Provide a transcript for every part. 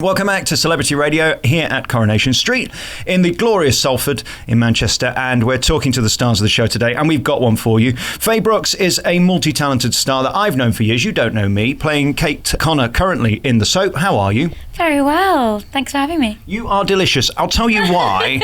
Welcome back to Celebrity Radio here at Coronation Street in the glorious Salford in Manchester, and we're talking to the stars of the show today, and we've got one for you. Faye Brookes is a multi-talented star that I've known for years. You don't know me, playing Kate Connor currently in the soap. How are you? Very well. Thanks for having me. You are delicious. I'll tell you why.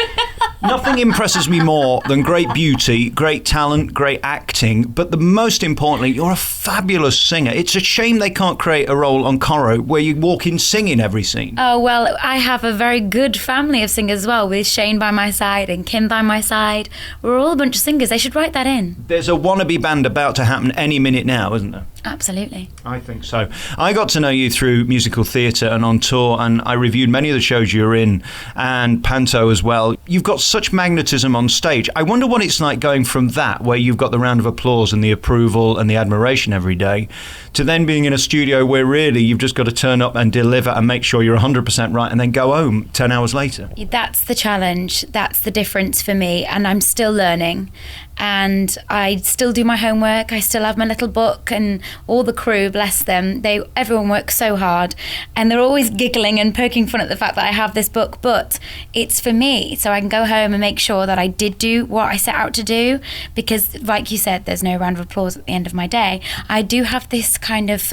Nothing impresses me more than great beauty, great talent, great acting, but the most importantly, you're a fabulous singer. It's a shame they can't create a role on Coro where you walk in singing every scene. Oh, well, I have a very good family of singers as well, with Shane by my side and Kim by my side. We're all a bunch of singers. They should write that in. There's a wannabe band about to happen any minute now, isn't there? Absolutely. I think so. I got to know you through musical theatre and on tour, and I reviewed many of the shows you're in, and Panto as well. You've got such magnetism on stage. I wonder what it's like going from that, where you've got the round of applause and the approval and the admiration every day, to then being in a studio where really you've just got to turn up and deliver and make sure you're 100% right and then go home 10 hours later. That's the challenge. That's the difference for me, and I'm still learning. And I still do my homework. I still have my little book, and all the crew, bless them, everyone works so hard, and they're always giggling and poking fun at the fact that I have this book, but it's for me, so I can go home and make sure that I did do what I set out to do, because like you said, there's no round of applause at the end of my day. I do have this kind of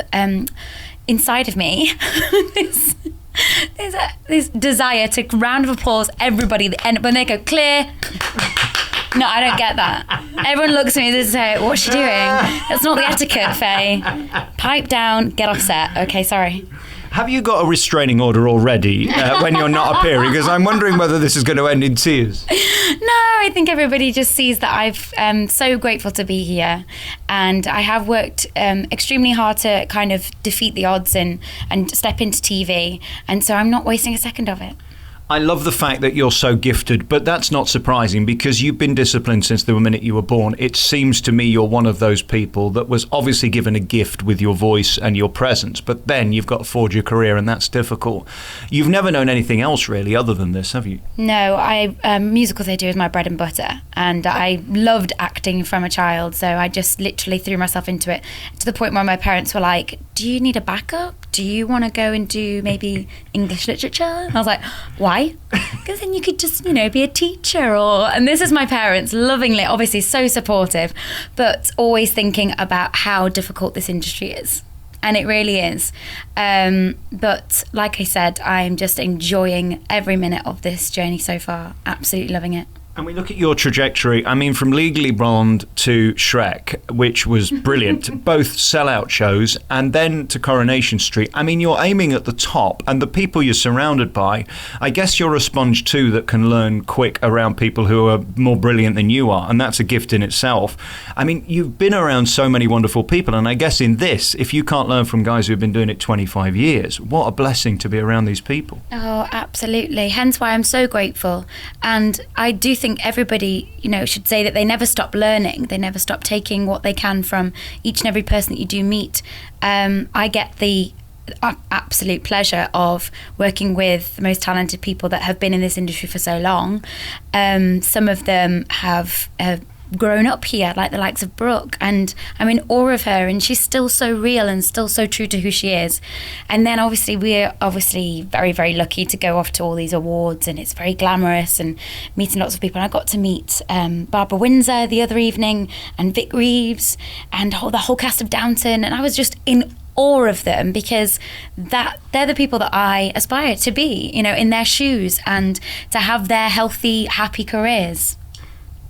inside of me this desire to round of applause everybody, and when they go clear. No, I don't get that. Everyone looks at me and says, what's she doing? That's not the etiquette, Faye. Pipe down, get off set. Okay, sorry. Have you got a restraining order already when you're not appearing? Because I'm wondering whether this is going to end in tears. No, I think everybody just sees that I'm so grateful to be here. And I have worked extremely hard to kind of defeat the odds and step into TV. And so I'm not wasting a second of it. I love the fact that you're so gifted, but that's not surprising because you've been disciplined since the minute you were born. It seems to me you're one of those people that was obviously given a gift with your voice and your presence, but then you've got to forge your career, and that's difficult. You've never known anything else really other than this, have you? No, musicals I do is my bread and butter, and I loved acting from a child, so I just literally threw myself into it to the point where my parents were like, do you need a backup? Do you want to go and do maybe English literature? And I was like, why? Because then you could just, be a teacher and this is my parents, lovingly, obviously so supportive, but always thinking about how difficult this industry is. And it really is. But like I said, I'm just enjoying every minute of this journey so far. Absolutely loving it. And we look at your trajectory, I mean, from Legally Blonde to Shrek, which was brilliant, both sellout shows, and then to Coronation Street. I mean, you're aiming at the top, and the people you're surrounded by, I guess you're a sponge too that can learn quick around people who are more brilliant than you are, and that's a gift in itself. I mean, you've been around so many wonderful people, and I guess in this, if you can't learn from guys who've been doing it 25 years, what a blessing to be around these people. Oh, absolutely. Hence why I'm so grateful. And I do think everybody, should say that they never stop learning. They never stop taking what they can from each and every person that you do meet. I get the absolute pleasure of working with the most talented people that have been in this industry for so long. Some of them have grown up here, like the likes of Brooke, and I'm in awe of her, and she's still so real and still so true to who she is. And then obviously we're very, very lucky to go off to all these awards, and it's very glamorous and meeting lots of people. And I got to meet Barbara Windsor the other evening, and Vic Reeves, and the whole cast of Downton, and I was just in awe of them because they're the people that I aspire to be, in their shoes, and to have their healthy, happy careers.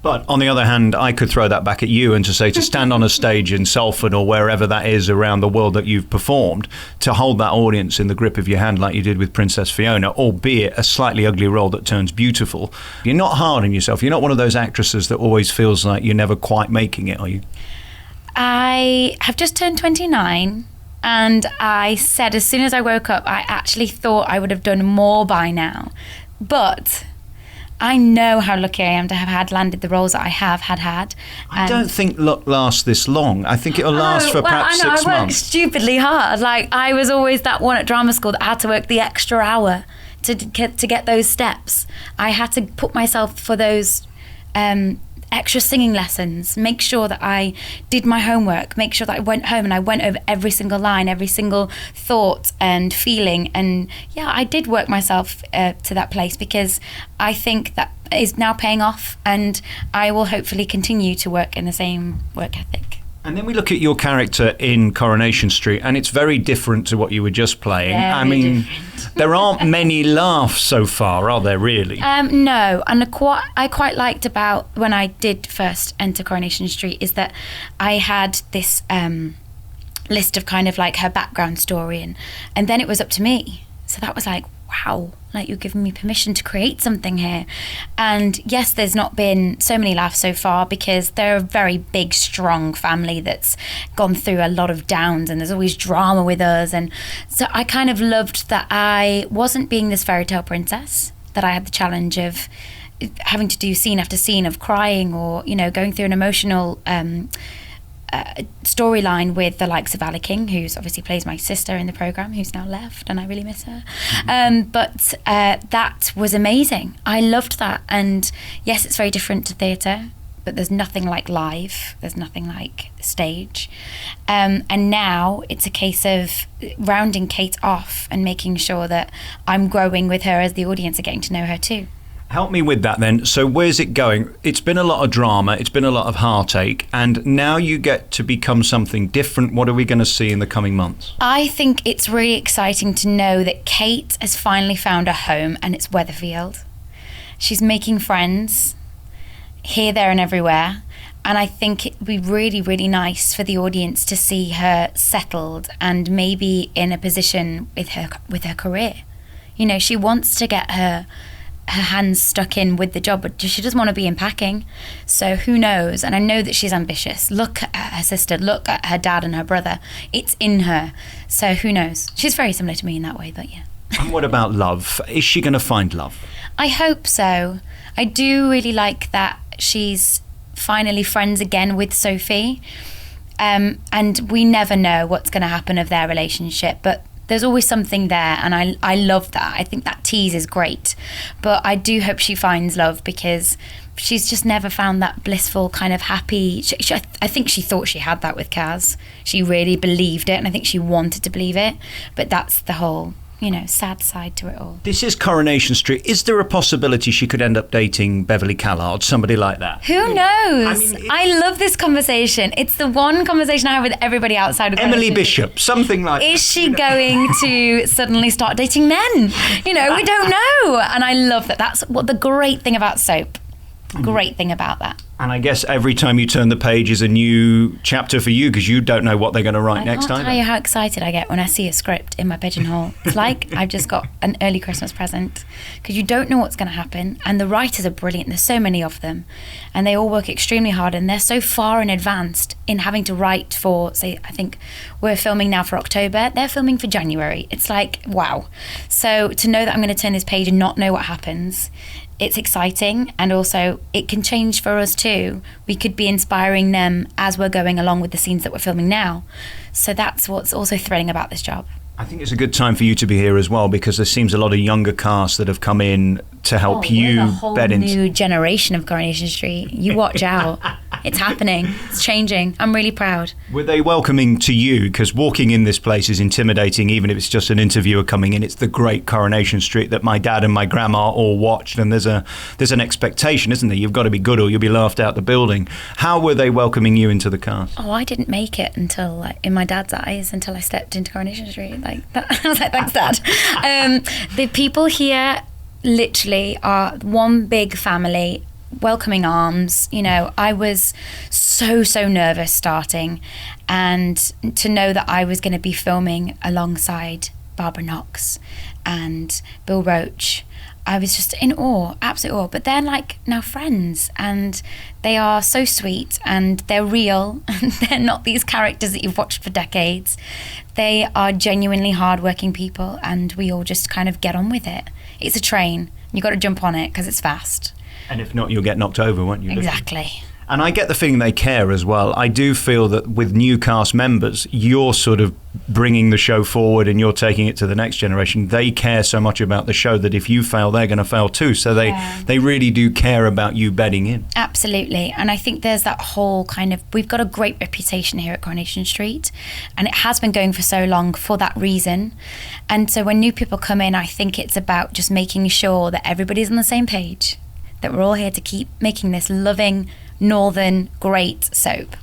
But on the other hand, I could throw that back at you and to say to stand on a stage in Salford or wherever that is around the world that you've performed, to hold that audience in the grip of your hand like you did with Princess Fiona, albeit a slightly ugly role that turns beautiful. You're not hard on yourself. You're not one of those actresses that always feels like you're never quite making it, are you? I have just turned 29. And I said as soon as I woke up, I actually thought I would have done more by now. But I know how lucky I am to have landed the roles that I have had. I don't think luck lasts this long. I think it'll last for perhaps 6 months. I worked stupidly hard. Like, I was always that one at drama school that had to work the extra hour to get those steps. I had to put myself for those extra singing lessons, make sure that I did my homework, make sure that I went home and I went over every single line, every single thought and feeling. And yeah, I did work myself to that place, because I think that is now paying off, and I will hopefully continue to work in the same work ethic. And then we look at your character in Coronation Street, and it's very different to what you were just playing. I mean, there aren't many laughs so far, are there, really? No, and I quite liked about when I did first enter Coronation Street is that I had this list of kind of like her background story, and then it was up to me. So that was like, wow, like you're giving me permission to create something here. And yes, there's not been so many laughs so far, because they're a very big, strong family that's gone through a lot of downs, and there's always drama with us. And so I kind of loved that I wasn't being this fairy tale princess, that I had the challenge of having to do scene after scene of crying, or, you know, going through an emotional storyline with the likes of Ali King, who's obviously plays my sister in the programme, who's now left, and I really miss her. But that was amazing. I loved that. And yes, it's very different to theatre, but there's nothing like live. There's nothing like stage. And now it's a case of rounding Kate off and making sure that I'm growing with her as the audience are getting to know her too. Help me with that then. So where's it going? It's been a lot of drama, it's been a lot of heartache, and now you get to become something different. What are we going to see in the coming months? I think it's really exciting to know that Kate has finally found a home, and it's Weatherfield. She's making friends here, there and everywhere. And I think it'd be really, really nice for the audience to see her settled and maybe in a position with her career. You know, she wants to get her hands stuck in with the job, but she doesn't want to be in packing. So who knows? And I know that she's ambitious. Look at her sister, look at her dad and her brother. It's in her. So who knows? She's very similar to me in that way, but yeah. And what about love? Is she going to find love? I hope so. I do really like that she's finally friends again with Sophie. And we never know what's going to happen of their relationship, but there's always something there, and I love that. I think that tease is great. But I do hope she finds love, because she's just never found that blissful kind of happy. I think she thought she had that with Kaz. She really believed it, and I think she wanted to believe it. But that's the whole, you know, sad side to it all. This is Coronation Street. Is there a possibility she could end up dating Beverly Callard, somebody like that? Who knows? I love this conversation. It's the one conversation I have with everybody outside of Emily Bishop, something like Is she going to suddenly start dating men? You know, we don't know. And I love that. That's what the great thing about soap. Great thing about that. And I guess every time you turn the page is a new chapter for you, because you don't know what they're going to write next time. I can't tell you how excited I get when I see a script in my pigeonhole. It's like I've just got an early Christmas present, because you don't know what's going to happen. And the writers are brilliant. There's so many of them, and they all work extremely hard, and they're so far in advanced in having to write for, say, I think we're filming now for October. They're filming for January. It's like, wow. So to know that I'm going to turn this page and not know what happens, it's exciting, and also it can change for us too. We could be inspiring them as we're going along with the scenes that we're filming now. So that's what's also thrilling about this job. I think it's a good time for you to be here as well, because there seems a lot of younger cast that have come in to help you we're a whole bed into new generation of Coronation Street. You watch out. It's happening. It's changing. I'm really proud. Were they welcoming to you? Because walking in this place is intimidating, even if it's just an interviewer coming in. It's the great Coronation Street that my dad and my grandma all watched, and there's an expectation, isn't there? You've got to be good or you'll be laughed out the building. How were they welcoming you into the cast? Oh, I didn't make it until, like, in my dad's eyes, until I stepped into Coronation Street. Like that. I was like, thanks, Dad. The people here literally are one big family, welcoming arms. You know, I was so nervous starting, and to know that I was going to be filming alongside Barbara Knox and Bill Roach, I was just in awe, absolute awe. But they're like now friends, and they are so sweet, and they're real, and they're not these characters that you've watched for decades. They are genuinely hardworking people, and we all just kind of get on with it. It's a train. You've got to jump on it because it's fast. And if not, you'll get knocked over, won't you? Exactly. And I get the feeling they care as well. I do feel that with new cast members, you're sort of bringing the show forward and you're taking it to the next generation. They care so much about the show that if you fail, they're going to fail too. So they really do care about you bedding in. Absolutely. And I think there's that whole kind of, we've got a great reputation here at Coronation Street, and it has been going for so long for that reason. And so when new people come in, I think it's about just making sure that everybody's on the same page, that we're all here to keep making this loving, northern, great soap.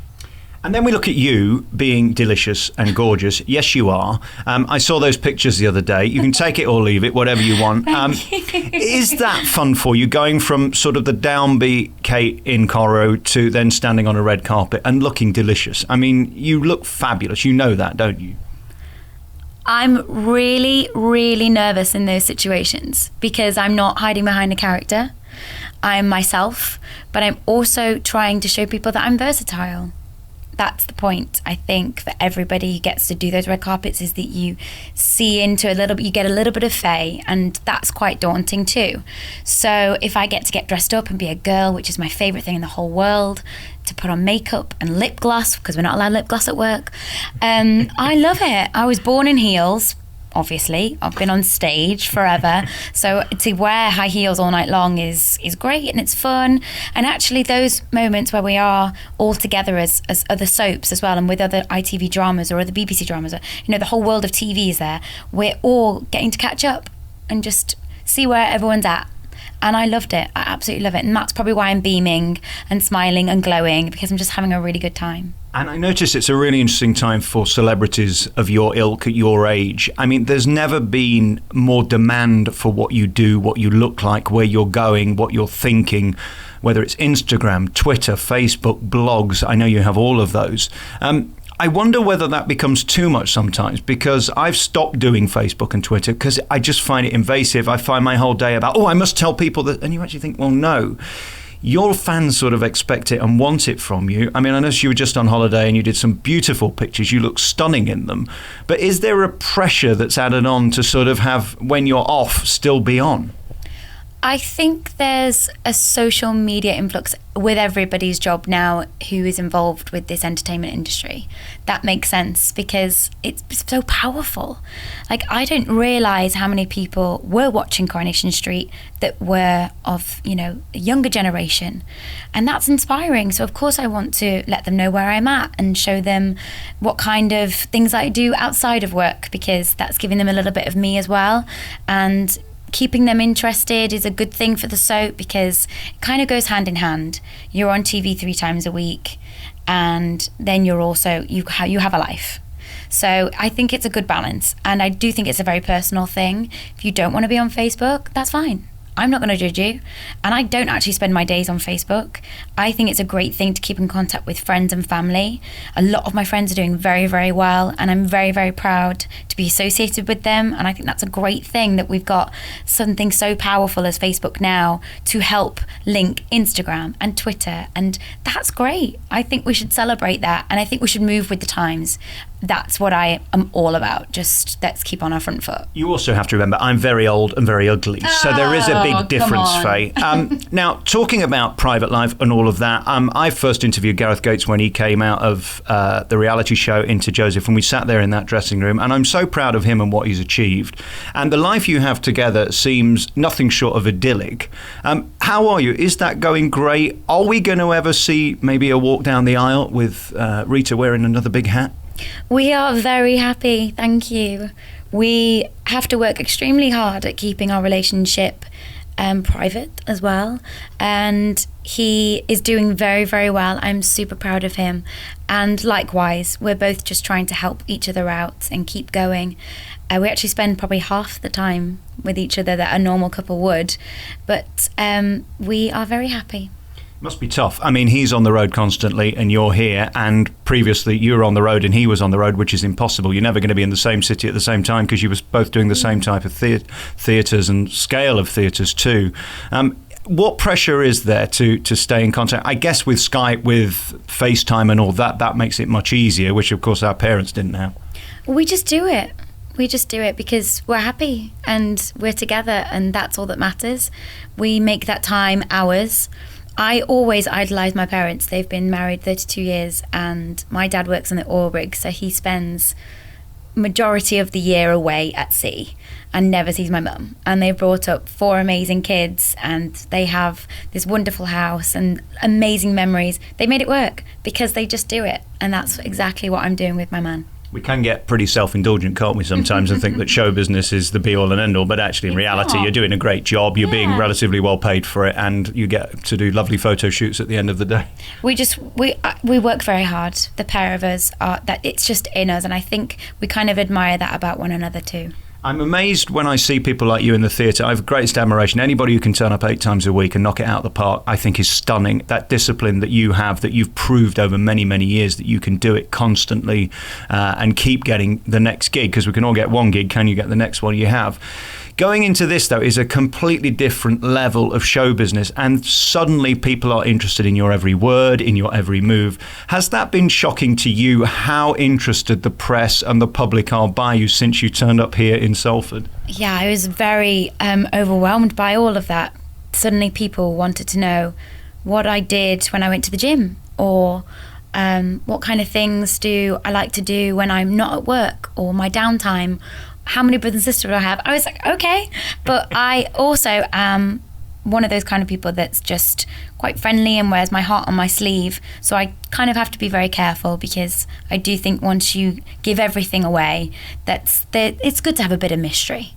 And then we look at you being delicious and gorgeous. Yes, you are. I saw those pictures the other day. You can take it or leave it, whatever you want. Is that fun for you, going from sort of the downbeat Kate in Coro to then standing on a red carpet and looking delicious? I mean, you look fabulous. You know that, don't you? I'm really, really nervous in those situations because I'm not hiding behind a character. I'm myself, but I'm also trying to show people that I'm versatile. That's the point, I think, for everybody who gets to do those red carpets, is that you see into a little bit, you get a little bit of Faye, and that's quite daunting too. So if I get to get dressed up and be a girl, which is my favourite thing in the whole world, to put on makeup and lip gloss, because we're not allowed lip gloss at work, I love it. I was born in heels. Obviously, I've been on stage forever, so to wear high heels all night long is great, and it's fun. And actually those moments where we are all together as other soaps as well, and with other ITV dramas or other BBC dramas, you know, the whole world of TV is there, we're all getting to catch up and just see where everyone's at. And I loved it. I absolutely love it. And that's probably why I'm beaming and smiling and glowing, because I'm just having a really good time. And I notice it's a really interesting time for celebrities of your ilk at your age. I mean, there's never been more demand for what you do, what you look like, where you're going, what you're thinking, whether it's Instagram, Twitter, Facebook, blogs. I know you have all of those. I wonder whether that becomes too much sometimes, because I've stopped doing Facebook and Twitter because I just find it invasive. I find my whole day about, I must tell people that, and you actually think, well, no. Your fans sort of expect it and want it from you. I mean, I know you were just on holiday and you did some beautiful pictures. You look stunning in them. But is there a pressure that's added on to sort of have, when you're off, still be on? I think there's a social media influx with everybody's job now who is involved with this entertainment industry. That makes sense because it's so powerful. Like, I didn't realise how many people were watching Coronation Street that were of, you know, a younger generation. And that's inspiring. So of course I want to let them know where I'm at and show them what kind of things I do outside of work, because that's giving them a little bit of me as well. And keeping them interested is a good thing for the soap, because it kind of goes hand in hand. You're on TV 3 times a week, and then you're also, you have a life. So I think it's a good balance, and I do think it's a very personal thing. If you don't want to be on Facebook, that's fine. I'm not going to judge you. And I don't actually spend my days on Facebook. I think it's a great thing to keep in contact with friends and family. A lot of my friends are doing very, very well, and I'm very, very proud to be associated with them. And I think that's a great thing that we've got something so powerful as Facebook now to help link Instagram and Twitter. And that's great. I think we should celebrate that. And I think we should move with the times. That's what I am all about. Just let's keep on our front foot. You also have to remember, I'm very old and very ugly. So there is a big difference, Faye. Now, talking about private life and all of that, I first interviewed Gareth Gates when he came out of the reality show Into Joseph, and we sat there in that dressing room, and I'm so proud of him and what he's achieved. And the life you have together seems nothing short of idyllic. How are you? Is that going great? Are we going to ever see maybe a walk down the aisle with Rita wearing another big hat? We are very happy, thank you. We have to work extremely hard at keeping our relationship private as well, and he is doing very, very well. I'm super proud of him, and likewise, we're both just trying to help each other out and keep going. We actually spend probably half the time with each other that a normal couple would, but we are very happy. Must be tough. I mean, he's on the road constantly and you're here, and previously you were on the road and he was on the road, which is impossible. You're never going to be in the same city at the same time, because you were both doing the same type of theatres and scale of theatres too. What pressure is there to stay in contact? I guess with Skype, with FaceTime and all that, that makes it much easier, which of course our parents didn't have. We just do it. We just do it because we're happy and we're together, and that's all that matters. We make that time ours. I always idolise my parents. They've been married 32 years and my dad works on the oil rig, so he spends majority of the year away at sea and never sees my mum. And they've brought up 4 amazing kids and they have this wonderful house and amazing memories. They made it work because they just do it. And that's exactly what I'm doing with my man. We can get pretty self-indulgent, can't we, sometimes, and think that show business is the be-all and end-all, but actually in reality you're doing a great job, you're being relatively well paid for it, and you get to do lovely photo shoots at the end of the day. We work very hard. The pair of us are, that it's just in us, and I think we kind of admire that about one another too. I'm amazed when I see people like you in the theatre. I have greatest admiration. Anybody who can turn up 8 times a week and knock it out of the park, I think is stunning. That discipline that you have, that you've proved over many, many years that you can do it constantly and keep getting the next gig, because we can all get one gig. Can you get the next one? You have. Going into this, though, is a completely different level of show business, and suddenly people are interested in your every word, in your every move. Has that been shocking to you, how interested the press and the public are by you since you turned up here in Salford? Yeah, I was very overwhelmed by all of that. Suddenly people wanted to know what I did when I went to the gym, or what kind of things do I like to do when I'm not at work, or my downtime. How many brothers and sisters do I have? I was like, okay. But I also am one of those kind of people that's just quite friendly and wears my heart on my sleeve. So I kind of have to be very careful, because I do think once you give everything away, it's good to have a bit of mystery.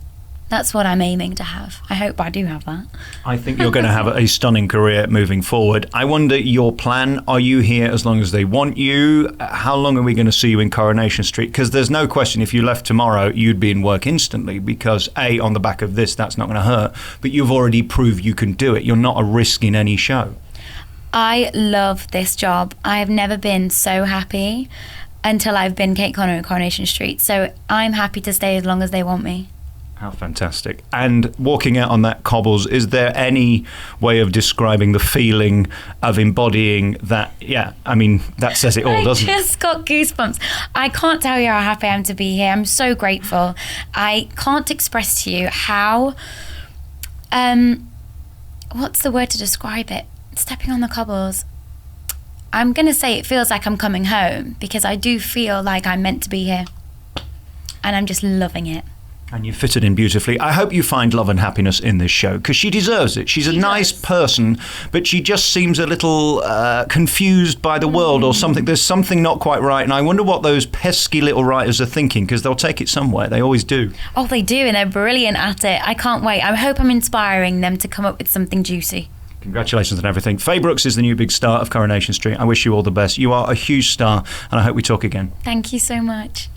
That's what I'm aiming to have. I hope I do have that. I think you're going to have a stunning career moving forward. I wonder your plan. Are you here as long as they want you? How long are we going to see you in Coronation Street? Because there's no question, if you left tomorrow, you'd be in work instantly, because A, on the back of this, that's not going to hurt, but you've already proved you can do it. You're not a risk in any show. I love this job. I have never been so happy until I've been Kate Connor in Coronation Street. So I'm happy to stay as long as they want me. How fantastic. And walking out on that cobbles, is there any way of describing the feeling of embodying that? Yeah, I mean, that says it all, doesn't it? I just got goosebumps. I can't tell you how happy I am to be here. I'm so grateful. I can't express to you how, what's the word to describe it? Stepping on the cobbles. I'm going to say it feels like I'm coming home, because I do feel like I'm meant to be here. And I'm just loving it. And you fitted in beautifully. I hope you find love and happiness in this show, because she deserves it. She's a nice person, but she just seems a little confused by the world or something. There's something not quite right. And I wonder what those pesky little writers are thinking, because they'll take it somewhere. They always do. Oh, they do. And they're brilliant at it. I can't wait. I hope I'm inspiring them to come up with something juicy. Congratulations on everything. Faye Brookes is the new big star of Coronation Street. I wish you all the best. You are a huge star, and I hope we talk again. Thank you so much.